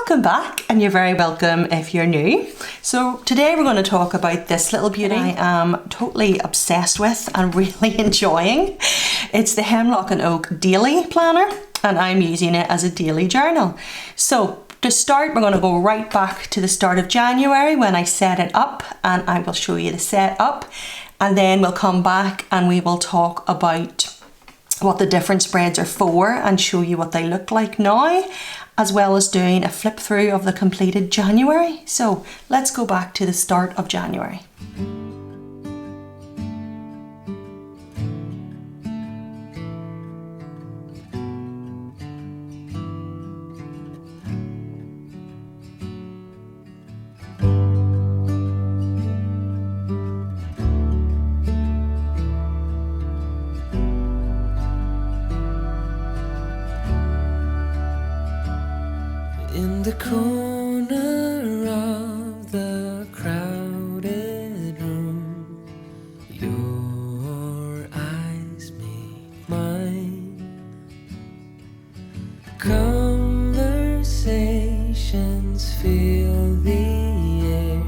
welcome back, and you're very welcome if you're new. So today we're going to talk about this little beauty I am totally obsessed with and really enjoying. It's the Hemlock and Oak Daily Planner, and I'm using it as a daily journal. So to start, we're going to go right back to the start of January when I set it up, and I will show you the setup, and then we'll come back and we will talk about what the different spreads are for and show you what they look like now, as well as doing a flip through of the completed January. So let's go back to the start of January. In the corner of the crowded room, your eyes meet mine. Conversations fill the air,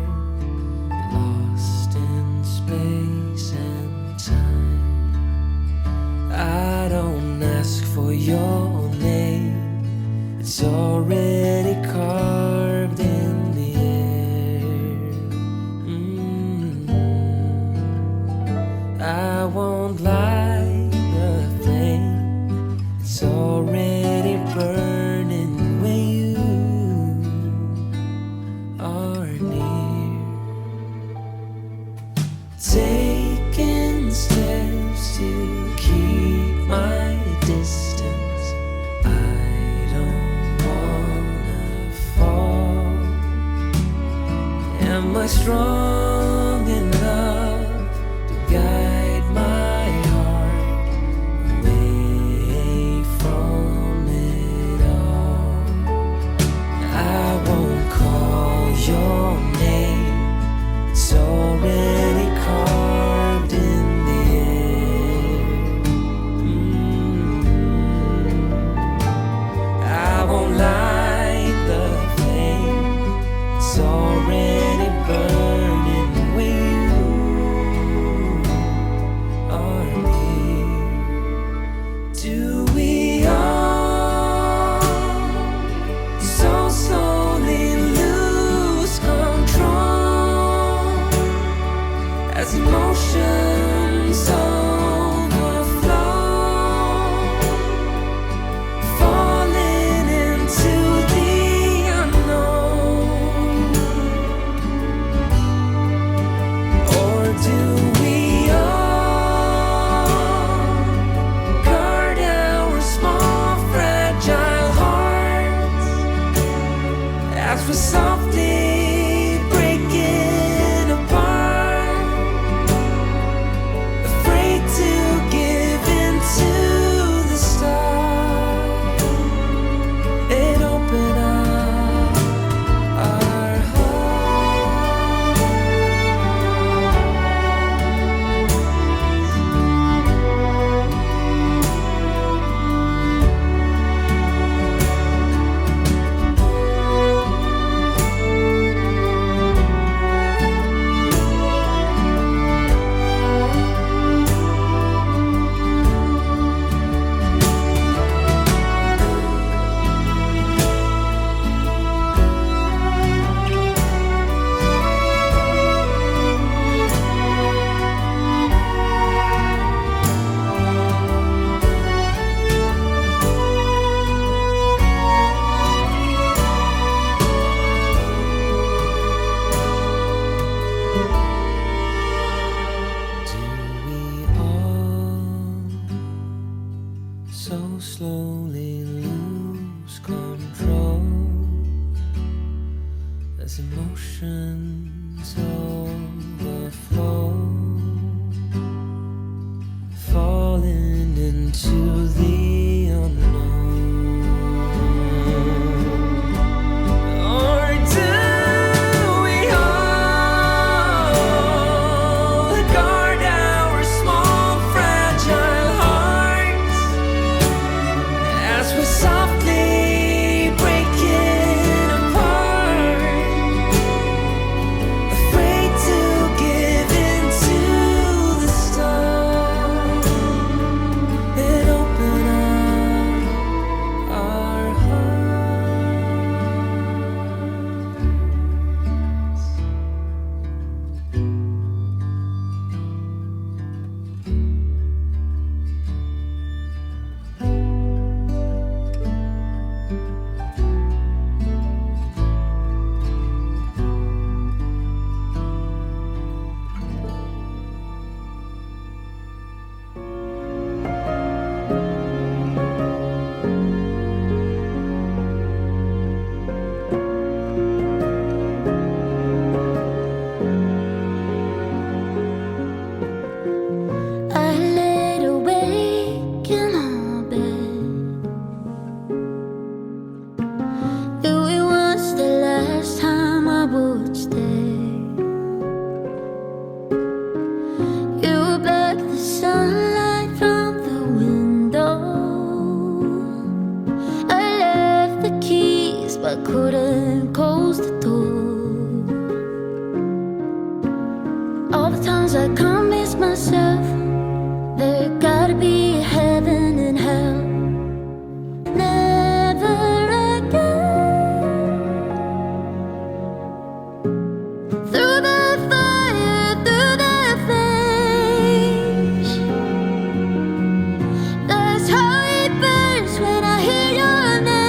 lost in space and time. I don't ask for your name, it's already carved in the air. I won't light a flame, it's already burning when you are near. Taking steps to keep my distance, am I strong enough to guide my heart away from it all? I won't call your name, it's already carved in the air. I won't light the flame, it's already burning when you are near. Do we all so slowly lose control as emotions overflow, falling into the unknown? Do we all guard our small fragile hearts as we're softly breaking apart, afraid to give in to the stars and open up our hearts? So slowly lose control as emotions overflow, falling into the unknown. Or do we all guard our small fragile hearts as we're softly breaking apart? I couldn't close the door. All the times I convinced myself there gotta be a heaven and hell. Never again. Through the fire, through the flames, that's how it burns when I hear your name.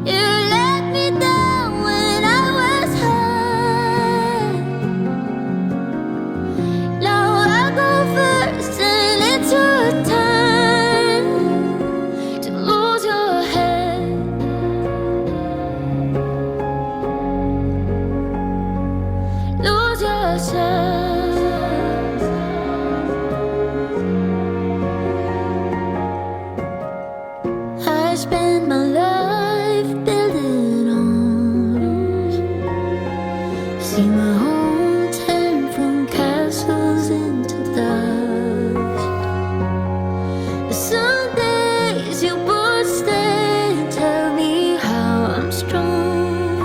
You let me down when I was high. Now I go first and it's your turn to lose your head. Lose yourself. I spend my life building arms. See my home turn from castles into dust. Some days you both stay and tell me how I'm strong.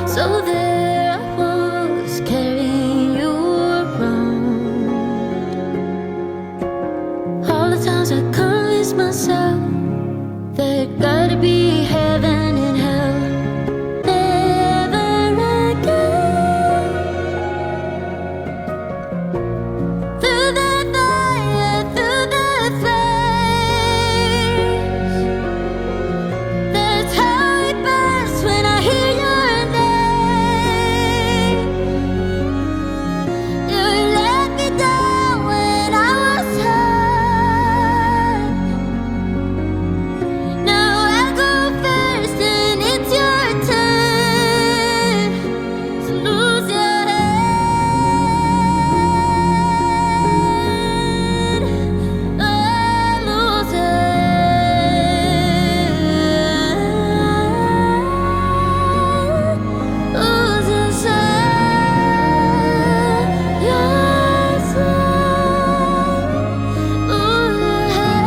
So there I was carrying you around. All the times I convinced myself there gotta be heaven and hell. Never again. Through the fire, through the flames, that's how it burns when I hear your name. You let me down when I was high. Now I go first and it's your turn to lose your head. Oh, lose your head. Lose yourself. Yourself. Lose your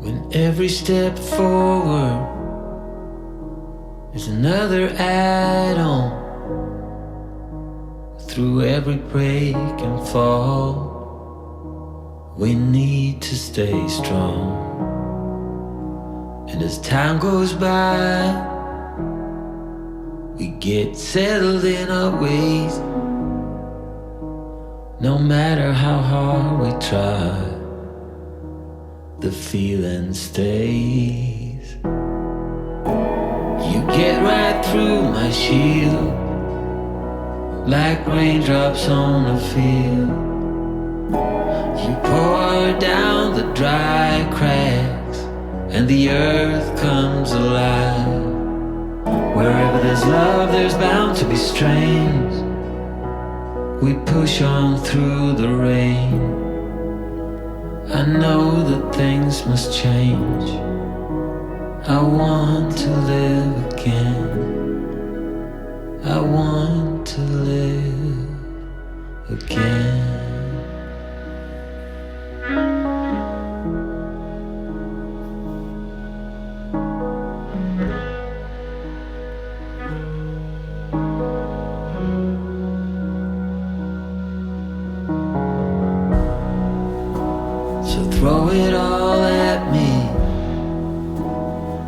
When every step forward is another add-on, through every break and fall, we need to stay strong. And as time goes by, we get settled in our ways. No matter how hard we try, the feeling stays. You get right through my shield, like raindrops on a field. You pour down the dry cracks, and the earth comes alive. Wherever there's love, there's bound to be strains. We push on through the rain. I know that things must change. I want to live again. I want to live again. So throw it all at me.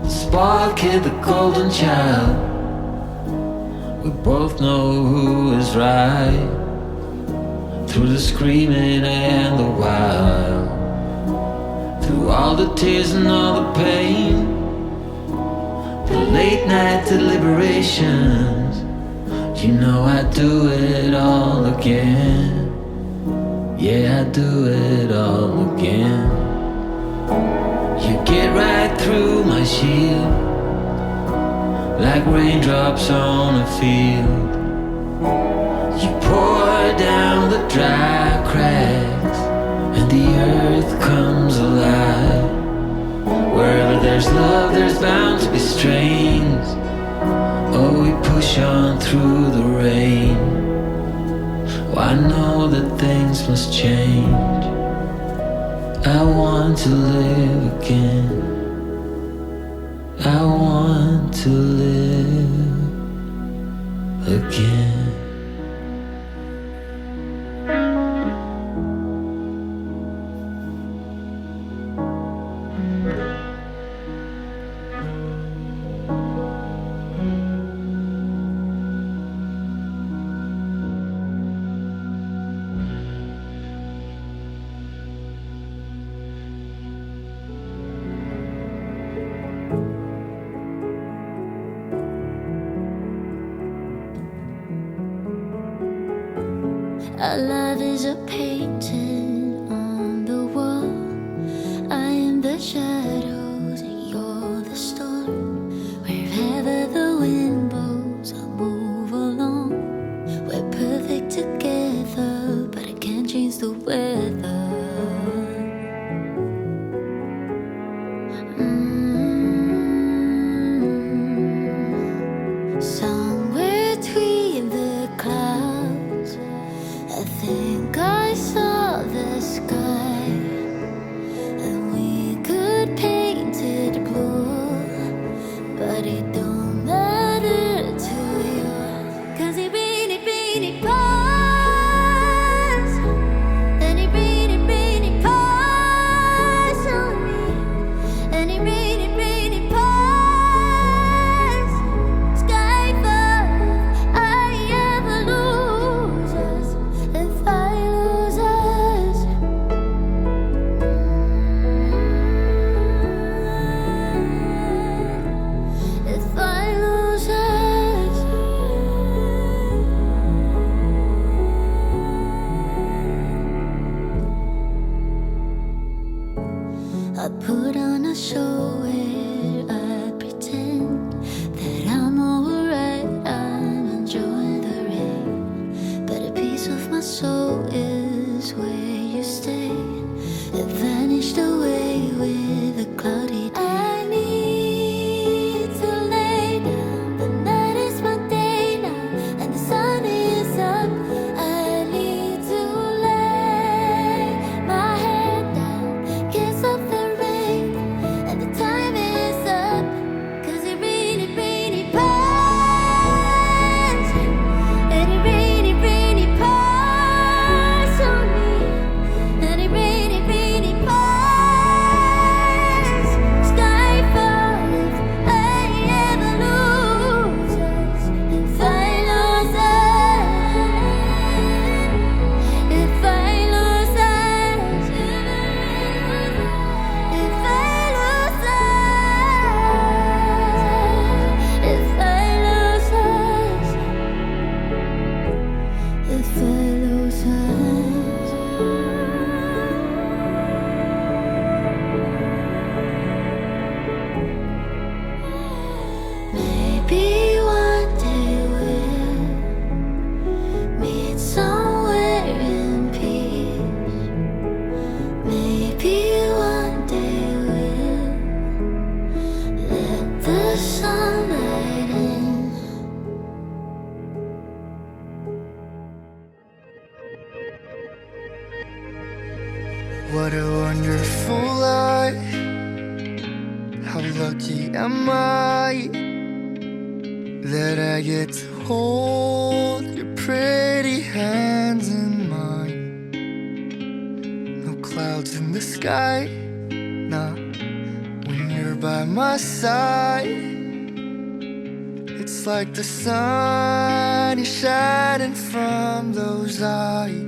The spark hit the golden child. We both know who is right. through the screaming and the wild, through all the tears and all the pain, the late night deliberations. You know I'd do it all again. Yeah, I'd do it all again. You get right through my shield, like raindrops on a field. You pour down the dry cracks, and the earth comes alive. Wherever there's love, there's bound to be strains. Oh, we push on through the rain. Oh, I know that things must change. I want to live again. I want to live again. Our love is a painting on the wall. I am the shadows and you're the storm. Wherever the wind blows, I'll move along. We're perfect together, but I can't change the weather. Somewhere between the clouds, I think I saw the sky, and we could paint it blue, but it don't matter to you, 'cause it really pours, and it really pours on me, and it really pours. Sky fall, I ever lose us, if I lose us. If I lose us. I put on a show where I pretend that I'm alright, I'm enjoying the rain, but a piece of my soul is where you stay. It vanished away with a cloudy day. I need to lay down, the night is my day now, and the sun is up. I need to lay my head down, kiss off the rain, and the time is up, 'cause it really pours, and it really pours on me, and it really pours. Sky fall, if I ever lose us, if I lose us, if I lose us, if I lose us, if I lose us, if I lose us. Maybe one day we'll meet somewhere in peace. Maybe one day we'll let the sunlight in. What a wonderful life. How lucky am I that I get to hold your pretty hands in mine. No clouds in the sky, nah, when you're by my side. It's like the sun is shining from those eyes.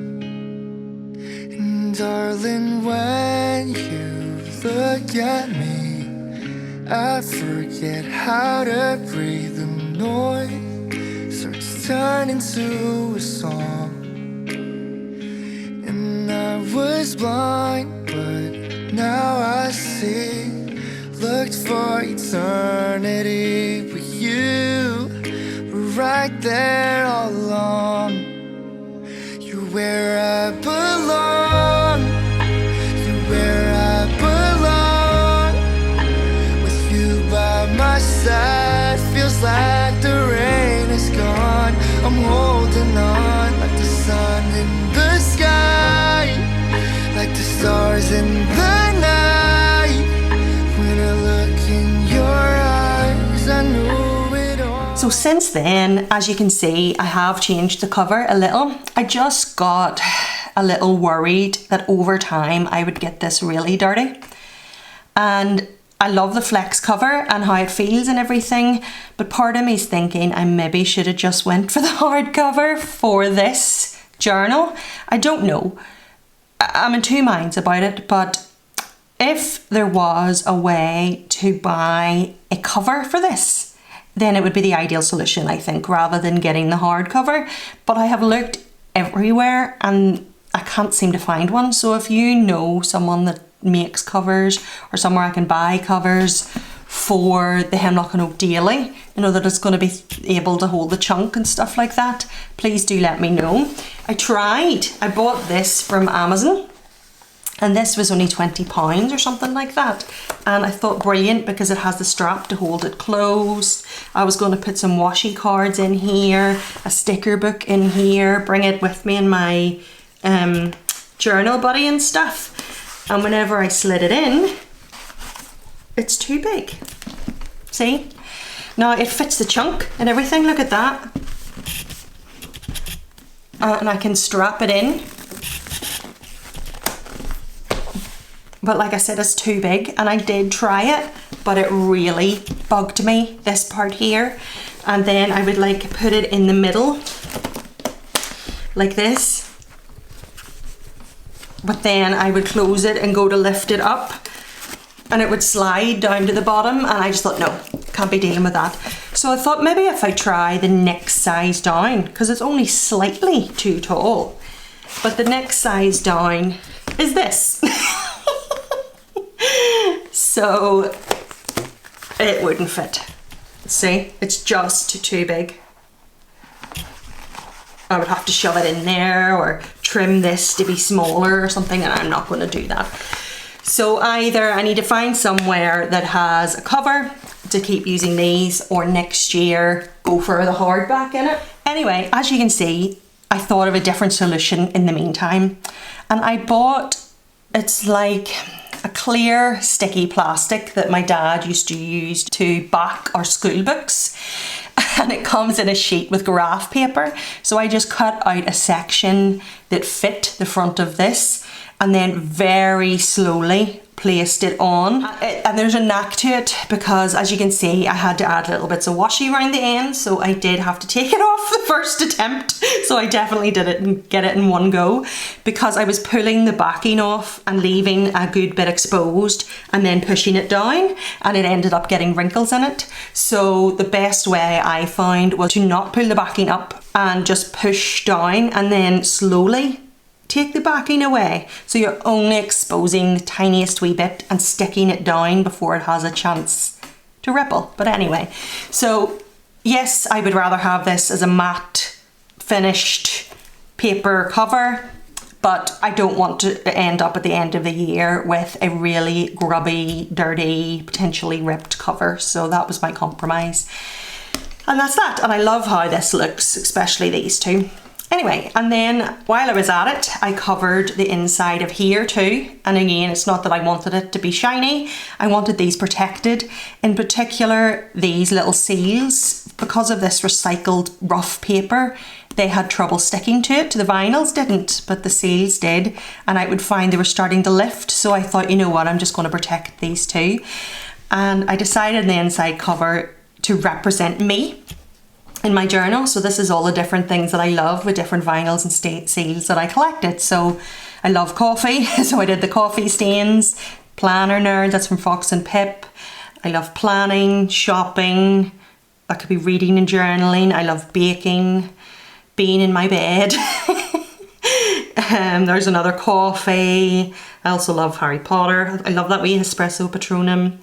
darling, when you look at me, I forget how to breathe. The noise starts turning to a song. And I was blind, but now I see. Looked for eternity, but you were right there all along. You're where I belong. You're where I belong. With you by my side, feels like the rain is gone. I'm holding on like the sun in the sky, like the stars in the night. When I look in your eyes, I know it all. So since then, as you can see, I have changed the cover a little. I just got a little worried that over time I would get this really dirty. And I love the flex cover and how it feels and everything, but part of me is thinking I maybe should have just went for the hardcover for this journal. I don't know. I'm in two minds about it, but if there was a way to buy a cover for this, then it would be the ideal solution, I think, rather than getting the hardcover. But I have looked everywhere and I can't seem to find one. So if you know someone that makes covers or somewhere I can buy covers for the Hemlock and Oak Daily, you know, that it's going to be able to hold the chunk and stuff like that, please do let me know. I bought this from Amazon, and this was only £20 or something like that, and I thought brilliant because it has the strap to hold it closed. I was going to put some washi cards in here, a sticker book in here, bring it with me in my journal buddy and stuff, and whenever I slid it in, it's too big. See? Now it fits the chunk and everything, look at that. And I can strap it in. But like I said, it's too big, and I did try it, but it really bugged me, this part here. And then I would like put it in the middle, like this. But then I would close it and go to lift it up, and it would slide down to the bottom, and I just thought, no, can't be dealing with that. So I thought maybe if I try the next size down, because it's only slightly too tall, but the next size down is this. So it wouldn't fit. See, it's just too big. I would have to shove it in there or trim this to be smaller or something, and I'm not going to do that. So either I need to find somewhere that has a cover to keep using these, or next year go for the hardback in it. Anyway, as you can see, I thought of a different solution in the meantime, and I bought, it's like a clear sticky plastic that my dad used to use to back our school books, and it comes in a sheet with graph paper. So I just cut out a section that fit the front of this, and then very slowly placed it on. And there's a knack to it because, as you can see, I had to add little bits of washi around the end, so I did have to take it off the first attempt. So I definitely did it and get it in one go, because I was pulling the backing off and leaving a good bit exposed and then pushing it down, and it ended up getting wrinkles in it. So the best way I found was to not pull the backing up and just push down and then slowly take the backing away, so you're only exposing the tiniest wee bit and sticking it down before it has a chance to ripple. But anyway, so yes, I would rather have this as a matte finished paper cover, but I don't want to end up at the end of the year with a really grubby, dirty, potentially ripped cover. So that was my compromise, and that's that. And I love how this looks, especially these two. Anyway, and then while I was at it, I covered the inside of here too. And again, it's not that I wanted it to be shiny. I wanted these protected. In particular, these little seals, because of this recycled rough paper, they had trouble sticking to it. The vinyls didn't, but the seals did. And I would find they were starting to lift. So I thought, you know what, I'm just going to protect these two. And I decided the inside cover to represent me. in my journal. So this is all the different things that I love with different vinyls and seals that I collected. So I love coffee, so I did the coffee stains. Planner nerd, that's from Fox and Pip. I love planning, shopping. That could be reading and journaling. I love baking, being in my bed. There's another coffee. I also love Harry Potter. I love that wee espresso Patronum.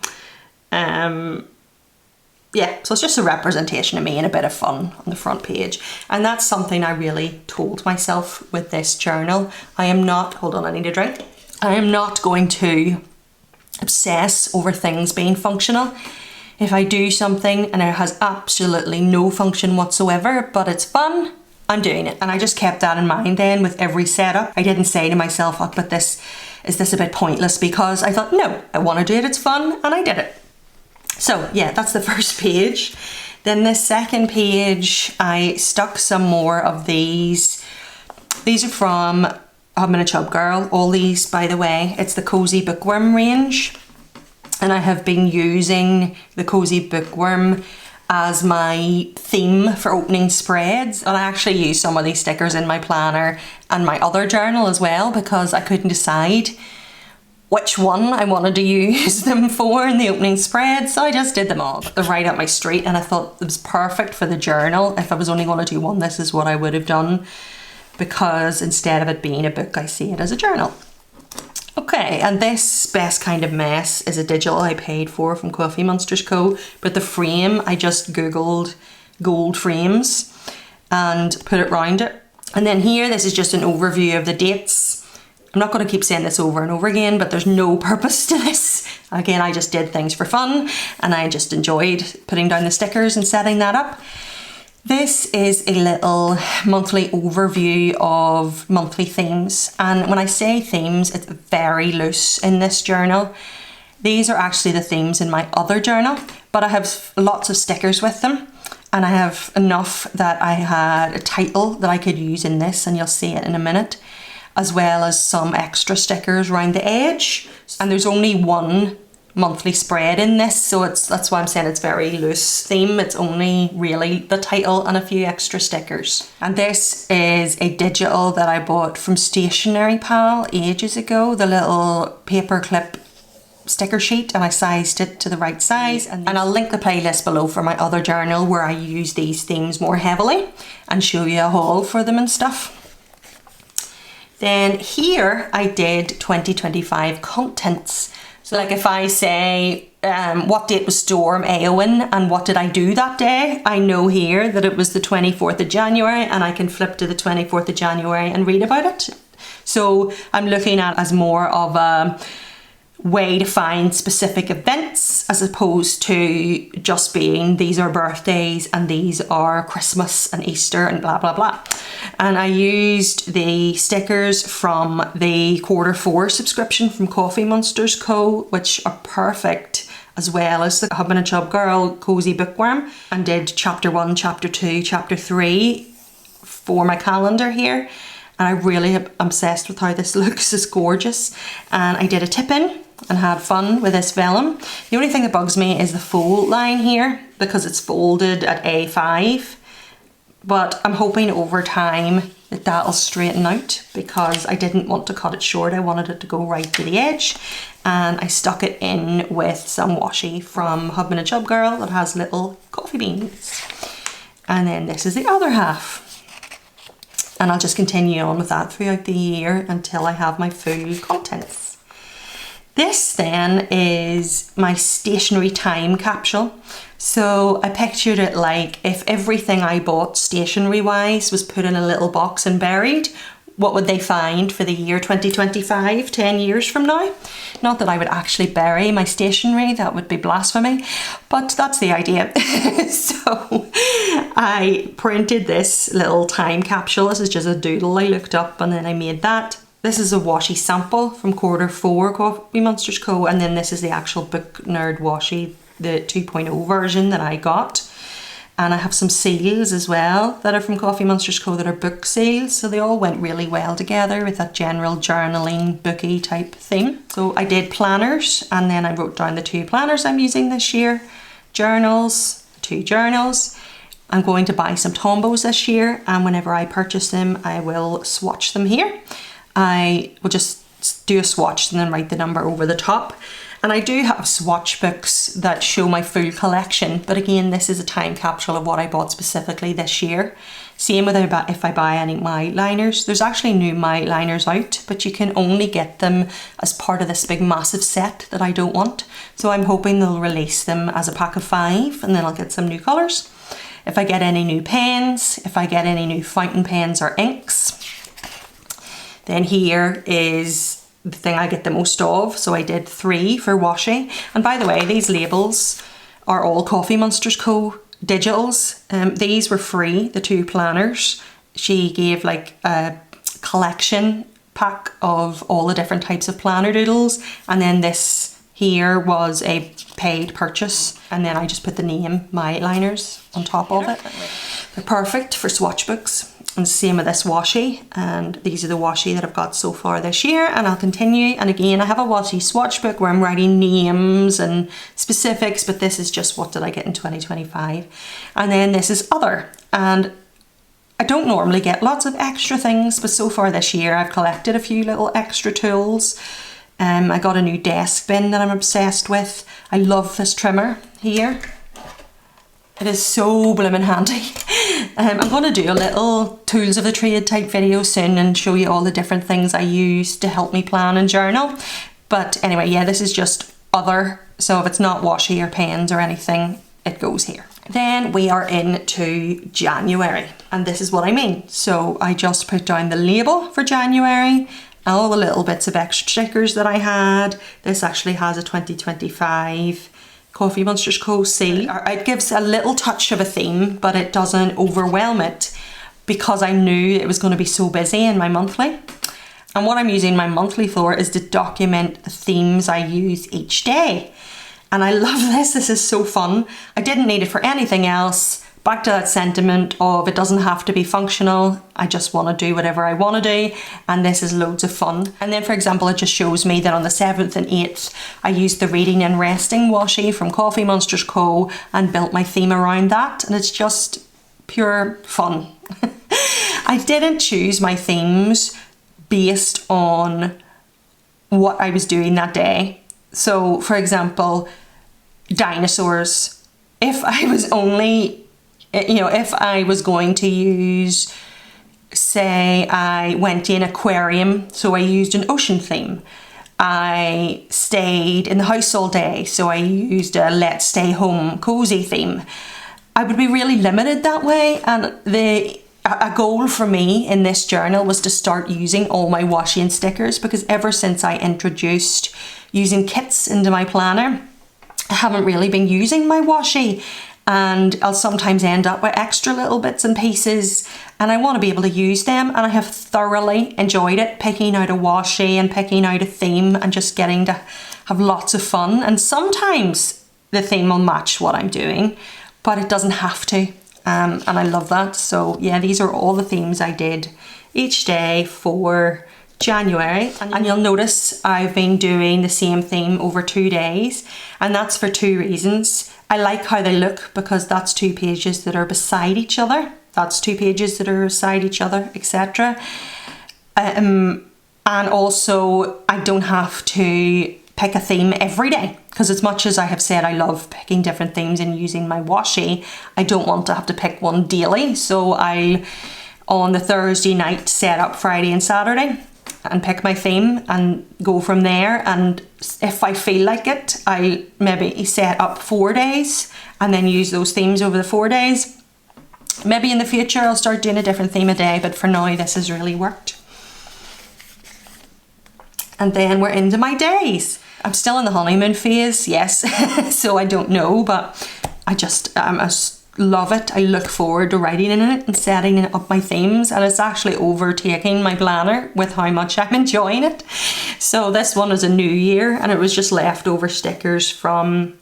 Yeah, so it's just a representation of me and a bit of fun on the front page. And that's something I really told myself with this journal. I am not, hold on, I need a drink. I am not going to obsess over things being functional. If I do something and it has absolutely no function whatsoever, but it's fun, I'm doing it. And I just kept that in mind then with every setup. I didn't say to myself, oh, but is this a bit pointless? Because I thought, no, I want to do it, it's fun, and I did it. So yeah, that's the first page. Then the second page, I stuck some more of these. These are from Hubman and Chub Girl. All these, by the way, it's the Cozy Bookworm range. And I have been using the Cozy Bookworm as my theme for opening spreads. And I actually use some of these stickers in my planner and my other journal as well, because I couldn't decide which one I wanted to use them for in the opening spread, so I just did them all. They're right up my street, and I thought it was perfect for the journal. If I was only going to do one, this is what I would have done, because instead of it being a book, I see it as a journal. Okay, and this Best Kind of Mess is a digital I paid for from Coffee Monsters Co. But the frame, I just googled gold frames and put it round it. And then here, this is just an overview of the dates. I'm not going to keep saying this over and over again, but there's no purpose to this. Again, I just did things for fun, and I just enjoyed putting down the stickers and setting that up. This is a little monthly overview of monthly themes. And when I say themes, it's very loose in this journal. These are actually the themes in my other journal, but I have lots of stickers with them. And I have enough that I had a title that I could use in this, and you'll see it in a minute, as well as some extra stickers around the edge. And there's only one monthly spread in this, so that's why I'm saying it's very loose theme. It's only really the title and a few extra stickers. And this is a digital that I bought from Stationery Pal ages ago, the little paperclip sticker sheet, and I sized it to the right size. And I'll link the playlist below for my other journal where I use these themes more heavily and show you a haul for them and stuff. Then here I did 2025 contents. So like if I say what date was Storm Éowyn and what did I do that day, I know here that it was the 24th of January, and I can flip to the 24th of January and read about it. So I'm looking at it as more of a way to find specific events as opposed to just being these are birthdays and these are Christmas and Easter and blah blah blah. And I used the stickers from the Q4 subscription from Coffee Monsters Co., which are perfect, as well as the Hubman and Chub Girl Cozy Bookworm, and did chapter 1, chapter 2, chapter 3 for my calendar here. And I really am obsessed with how this looks. It's gorgeous. And I did a tip-in and had fun with this vellum. The only thing that bugs me is the fold line here, because it's folded at A5. But I'm hoping over time that that'll straighten out, because I didn't want to cut it short. I wanted it to go right to the edge. And I stuck it in with some washi from Hubman and Chub Girl that has little coffee beans. And then this is the other half. And I'll just continue on with that throughout the year until I have my full contents. This then is my stationery time capsule. So I pictured it like if everything I bought stationery wise was put in a little box and buried, what would they find for the year 2025, 10 years from now? Not that I would actually bury my stationery, that would be blasphemy, but that's the idea. So I printed this little time capsule. This is just a doodle I looked up and then I made that. This is a washi sample from Q4 Coffee Monsters Co. And then this is the actual Book Nerd washi, the 2.0 version that I got. And I have some seals as well that are from Coffee Monsters Co. that are book seals. So they all went really well together with that general journaling booky type theme. So I did planners, and then I wrote down the 2 planners I'm using this year. Journals, 2 journals. I'm going to buy some Tombos this year, and whenever I purchase them, I will swatch them here. I will just do a swatch and then write the number over the top. And I do have swatch books that show my full collection, but again, this is a time capsule of what I bought specifically this year. Same with if I buy any Mite liners. There's actually new Mite liners out, but you can only get them as part of this big massive set that I don't want. So I'm hoping they'll release them as a pack of 5, and then I'll get some new colours. If I get any new pens, if I get any new fountain pens or inks, then here is the thing I get the most of. So I did 3 for washi. And by the way, these labels are all Coffee Monsters Co. digitals. These were free, the 2 planners. She gave like a collection pack of all the different types of planner doodles. And then this here was a paid purchase. And then I just put the name Mite liners on top of it. They're perfect for swatch books. And same with this washi, and these are the washi that I've got so far this year, and I'll continue. And again, I have a washi swatch book where I'm writing names and specifics, but this is just what did I get in 2025. And then this is other, and I don't normally get lots of extra things, but so far this year I've collected a few little extra tools. I got a new desk bin that I'm obsessed with. I love this trimmer here. It is so blooming handy. I'm going to do a little tools of the trade type video soon and show you all the different things I use to help me plan and journal. But anyway, yeah, this is just other. So if it's not washi or pens or anything, it goes here. Then we are into January, and this is what I mean. So I just put down the label for January, all the little bits of extra stickers that I had. This actually has a 2025 Coffee Monsters Co. seal. It gives a little touch of a theme, but it doesn't overwhelm it, because I knew it was going to be so busy in my monthly. And what I'm using my monthly for is to document the themes I use each day. And I love this. This is so fun. I didn't need it for anything else. Back to that sentiment of it doesn't have to be functional. I just want to do whatever I want to do. And this is loads of fun. And then, for example, it just shows me that on the 7th and 8th, I used the Reading and Resting washi from Coffee Monsters Co. and built my theme around that. And it's just pure fun. I didn't choose my themes based on what I was doing that day. So, for example, dinosaurs. If I was only... if I was going to use, say I went in aquarium, so I used an ocean theme. I stayed in the house all day, so I used a let's stay home cozy theme. I would be really limited that way, and a goal for me in this journal was to start using all my washi and stickers, because ever since I introduced using kits into my planner, I haven't really been using my washi. And I'll sometimes end up with extra little bits and pieces, and I want to be able to use them. And I have thoroughly enjoyed it, picking out a washi and picking out a theme and just getting to have lots of fun. And sometimes the theme will match what I'm doing, but it doesn't have to. And I love that. So yeah, these are all the themes I did each day for January. And you'll notice I've been doing the same theme over 2 days, and that's for 2 reasons. I like how they look, because that's 2 pages that are beside each other. That's 2 pages that are beside each other, etc. And also I don't have to pick a theme every day, because as much as I have said I love picking different themes and using my washi, I don't want to have to pick one daily. So I'll, on the Thursday night, set up Friday and Saturday and pick my theme and go from there. And if I feel like it, I'll maybe set up 4 days and then use those themes over the 4 days. Maybe in the future I'll start doing a different theme a day, but for now this has really worked. And then we're into my days. I'm still in the honeymoon phase, yes. So I don't know, but I love it. I look forward to writing in it and setting up my themes, and it's actually overtaking my planner with how much I'm enjoying it. So this one is a New Year, and it was just leftover stickers from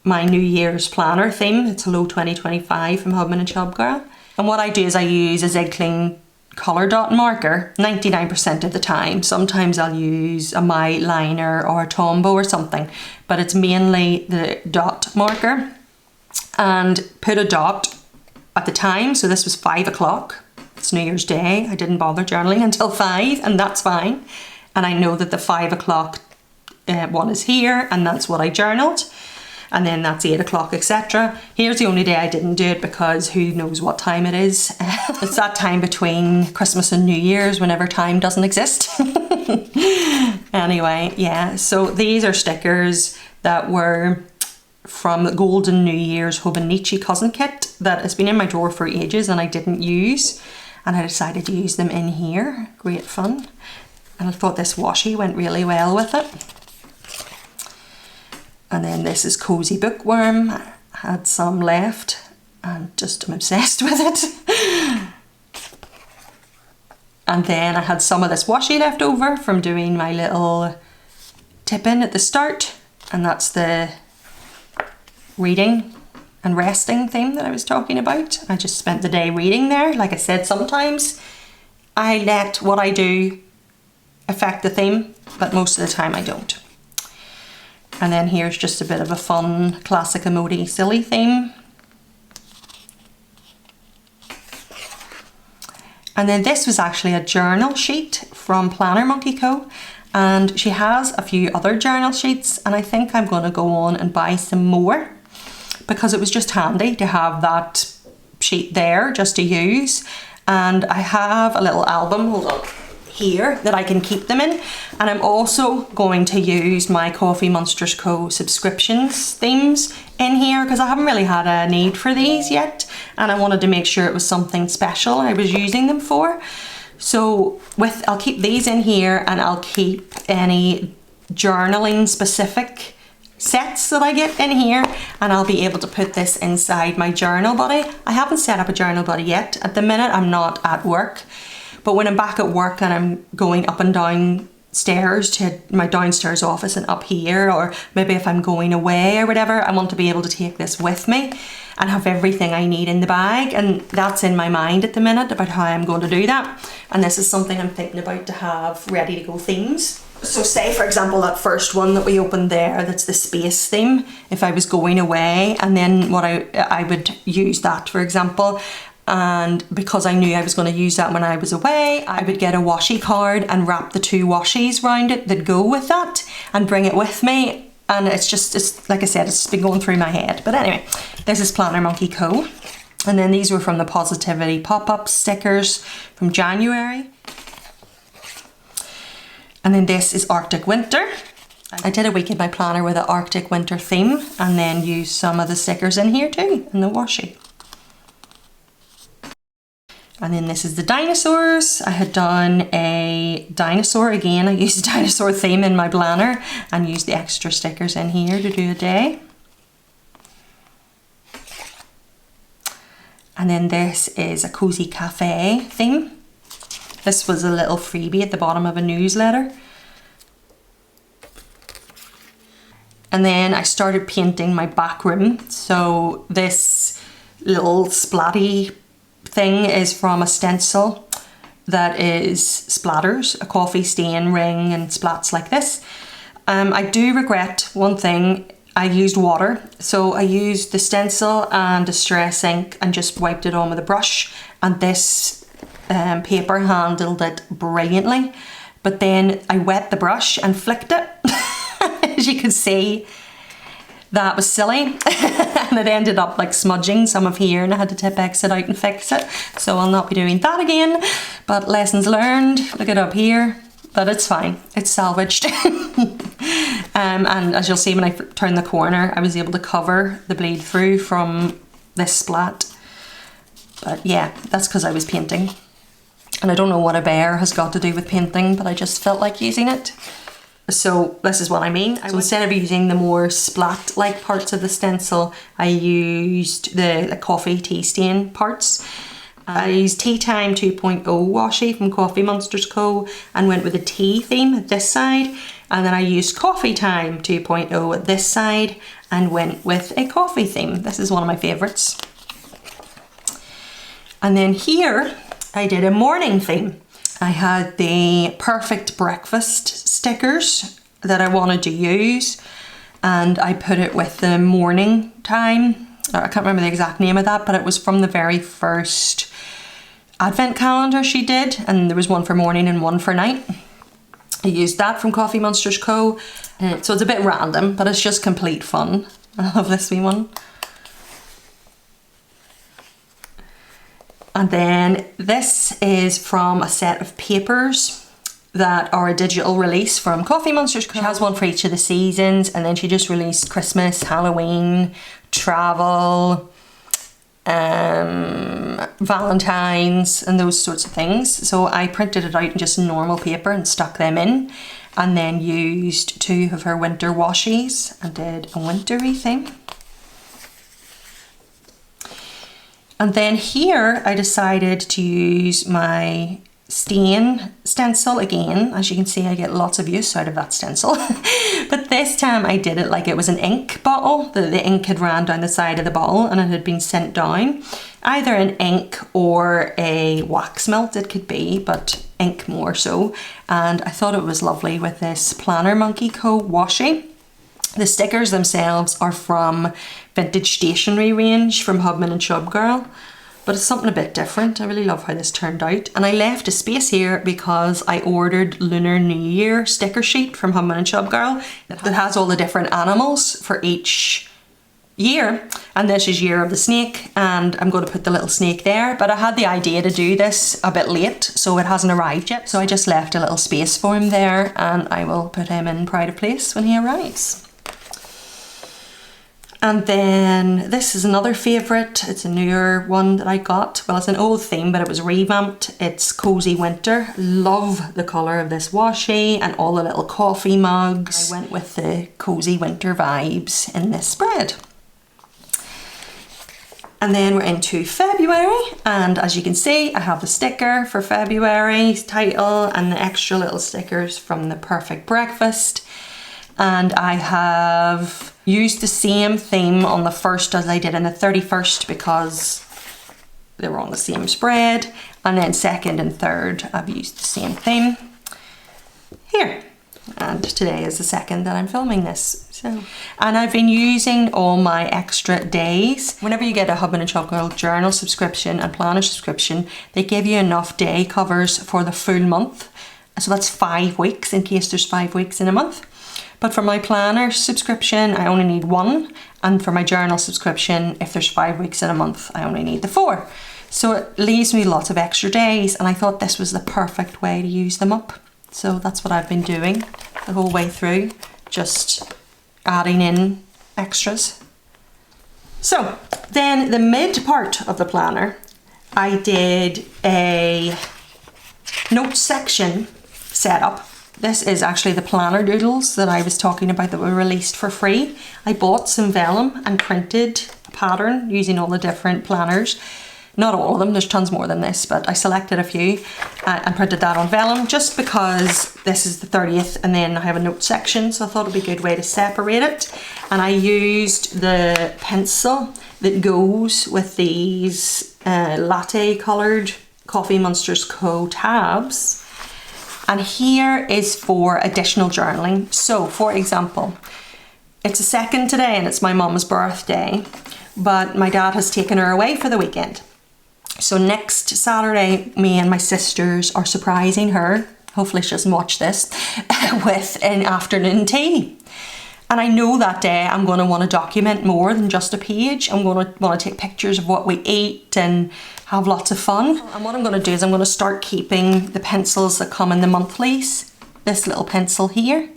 my New Year's planner theme. It's Hello 2025 from Hubman and Shubgirl. And what I do is I use a Zig Clean colour dot marker 99% of the time. Sometimes I'll use a Mite liner or a Tombow or something, but it's mainly the dot marker. And put a dot at the time, so this was 5 o'clock. It's New Year's Day. I didn't bother journaling until 5, and that's fine. And I know that the 5 o'clock one is here, and that's what I journaled. And then that's 8 o'clock, etc. Here's the only day I didn't do it because who knows what time it is. It's that time between Christmas and New Year's, whenever time doesn't exist. Anyway, yeah, so these are stickers that were from the Golden New Year's Hobonichi cousin kit that has been in my drawer for ages and I didn't use. And I decided to use them in here. Great fun. And I thought this washi went really well with it. And then this is Cozy Bookworm. I had some left and just am obsessed with it. And then I had some of this washi left over from doing my little tip-in at the start. And that's the reading and resting theme that I was talking about. I just spent the day reading there. Like I said, sometimes I let what I do affect the theme, but most of the time I don't. And then here's just a bit of a fun classic emoji silly theme. And then this was actually a journal sheet from Planner Monkey Co. And she has a few other journal sheets, and I think I'm going to go on and buy some more because it was just handy to have that sheet there just to use. And I have a little album, hold on, here that I can keep them in. And I'm also going to use my Coffee Monsters Co. subscriptions themes in here because I haven't really had a need for these yet. And I wanted to make sure it was something special I was using them for. So I'll keep these in here, and I'll keep any journaling specific sets that I get in here, and I'll be able to put this inside my journal buddy. I haven't set up a journal buddy yet. At the minute I'm not at work, but when I'm back at work and I'm going up and down stairs to my downstairs office and up here, or maybe if I'm going away or whatever, I want to be able to take this with me and have everything I need in the bag. And that's in my mind at the minute about how I'm going to do that. And this is something I'm thinking about to have ready to go themes. So say for example that first one that we opened there, that's the space theme, if I was going away, and then what I would use that for example. And because I knew I was going to use that when I was away, I would get a washi card and wrap the 2 washies around it that go with that and bring it with me. And it's like I said, it's been going through my head. But anyway, this is Planner Monkey Co. And then these were from the Positivity pop-up stickers from January. And then this is Arctic Winter. I did a week in my planner with an Arctic Winter theme and then used some of the stickers in here too, in the washi. And then this is the dinosaurs. I had done a dinosaur again. I used a dinosaur theme in my planner and used the extra stickers in here to do a day. And then this is a cozy cafe theme. This was a little freebie at the bottom of a newsletter. And then I started painting my back room. So this little splatty thing is from a stencil that is splatters, a coffee stain ring and splats like this. I do regret one thing. I used water, so I used the stencil and Distress ink and just wiped it on with a brush, and this paper handled it brilliantly. But then I wet the brush and flicked it. As you can see, that was silly. And it ended up like smudging some of here, and I had to Tipp-Ex it out and fix it. So I'll not be doing that again, but lessons learned. Look it up here, but it's fine, it's salvaged. And as you'll see when I turn the corner, I was able to cover the bleed through from this splat. But yeah, that's because I was painting. And I don't know what a bear has got to do with painting, but I just felt like using it. So this is what I mean. So instead of using the more splat-like parts of the stencil, I used the coffee tea stain parts. I used Tea Time 2.0 washi from Coffee Monsters Co. and went with a tea theme at this side. And then I used Coffee Time 2.0 at this side and went with a coffee theme. This is one of my favourites. And then here I did a morning theme. I had the perfect breakfast stickers that I wanted to use, and I put it with the morning time I can't remember the exact name of that, but it was from the very first advent calendar she did, and there was one for morning and one for night. I used that from Coffee Monsters Co. So it's a bit random, but it's just complete fun. I love this wee one. And then this is from a set of papers that are a digital release from Coffee Monsters Co. She has one for each of the seasons, and then she just released Christmas, Halloween, travel, Valentine's and those sorts of things. So I printed it out in just normal paper and stuck them in, and then used 2 of her winter washies and did a wintry thing. And then here I decided to use my stain stencil again. As you can see, I get lots of use out of that stencil. But this time I did it like it was an ink bottle. The ink had ran down the side of the bottle and it had been sent down. Either an ink or a wax melt it could be, but ink more so. And I thought it was lovely with this Planner Monkey Co. washi. The stickers themselves are from Vintage Stationery range from Hubman and Shubgirl, but it's something a bit different. I really love how this turned out. And I left a space here because I ordered Lunar New Year sticker sheet from Hubman and Shubgirl that has all the different animals for each year. And this is Year of the Snake, and I'm going to put the little snake there, but I had the idea to do this a bit late, so it hasn't arrived yet. So I just left a little space for him there, and I will put him in Pride of Place when he arrives. And then this is another favourite. It's a newer one that I got. Well, it's an old theme, but it was revamped. It's Cozy Winter. Love the colour of this washi and all the little coffee mugs. I went with the Cozy Winter vibes in this spread. And then we're into February, and as you can see, I have the sticker for February's title and the extra little stickers from the Perfect Breakfast. And I have used the same theme on the 1st as I did on the 31st because they were on the same spread. And then 2nd and 3rd, I've used the same theme here. And today is the 2nd that I'm filming this. And I've been using all my extra days. Whenever you get a Hubman and Shubgirl journal subscription and planner subscription, they give you enough day covers for the full month. So that's 5 weeks in case there's 5 weeks in a month. But for my planner subscription, I only need 1. And for my journal subscription, if there's 5 weeks in a month, I only need the 4. So it leaves me lots of extra days, and I thought this was the perfect way to use them up. So that's what I've been doing the whole way through, just adding in extras. So then the mid part of the planner, I did a notes section setup. This is actually the planner doodles that I was talking about that were released for free. I bought some vellum and printed a pattern using all the different planners. Not all of them, there's tons more than this, but I selected a few and printed that on vellum just because this is the 30th and then I have a note section, so I thought it'd be a good way to separate it. And I used the pencil that goes with these latte coloured Coffee Monsters Co. tabs. And here is for additional journaling. So for example, it's the 2nd today and it's my mum's birthday, but my dad has taken her away for the weekend. So next Saturday, me and my sisters are surprising her, hopefully she doesn't watch this, with an afternoon tea. And I know that day I'm going to want to document more than just a page. I'm going to want to take pictures of what we eat and have lots of fun. And what I'm going to do is I'm going to start keeping the pencils that come in the monthlies. This little pencil here.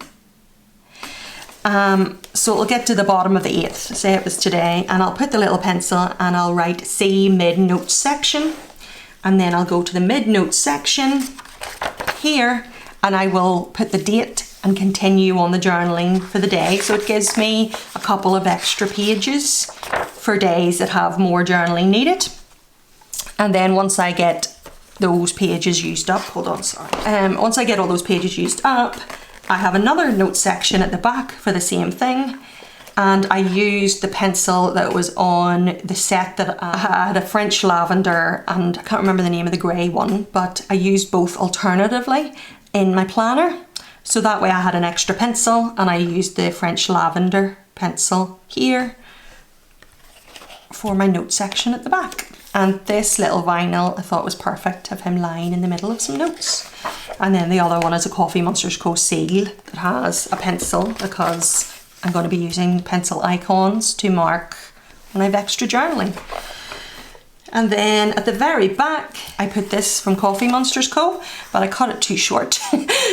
So it'll get to the bottom of the 8th, say it was today, and I'll put the little pencil and I'll write C mid notes section, and then I'll go to the mid notes section here and I will put the date and continue on the journaling for the day. So it gives me a couple of extra pages for days that have more journaling needed. And then once I get those pages used up, once I get all those pages used up, I have another note section at the back for the same thing. And I used the pencil that was on the set that I had, a French lavender, and I can't remember the name of the grey one, but I used both alternatively in my planner. So that way I had an extra pencil and I used the French lavender pencil here for my note section at the back. And this little vinyl I thought was perfect to have him lying in the middle of some notes. And then the other one is a Coffee Monsters Co. seal that has a pencil, because I'm going to be using pencil icons to mark when I have extra journaling. And then at the very back, I put this from Coffee Monsters Co., but I cut it too short.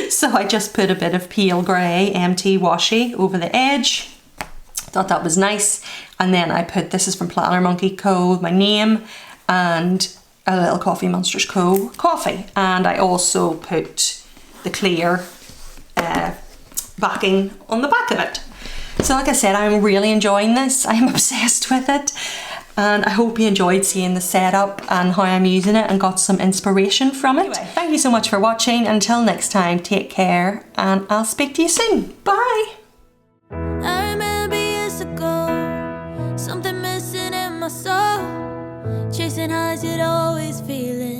So I just put a bit of pale grey MT washi over the edge. Thought that was nice. And then I put, this is from Planner Monkey Co., my name, and a little Coffee Monsters Co. coffee. And I also put the clear backing on the back of it. So like I said, I'm really enjoying this. I'm obsessed with it. And I hope you enjoyed seeing the setup and how I'm using it and got some inspiration from it. Anyway, thank you so much for watching. Until next time, take care, and I'll speak to you soon. Bye. I remember years ago, something missing in my soul, chasing highs you'd always feeling.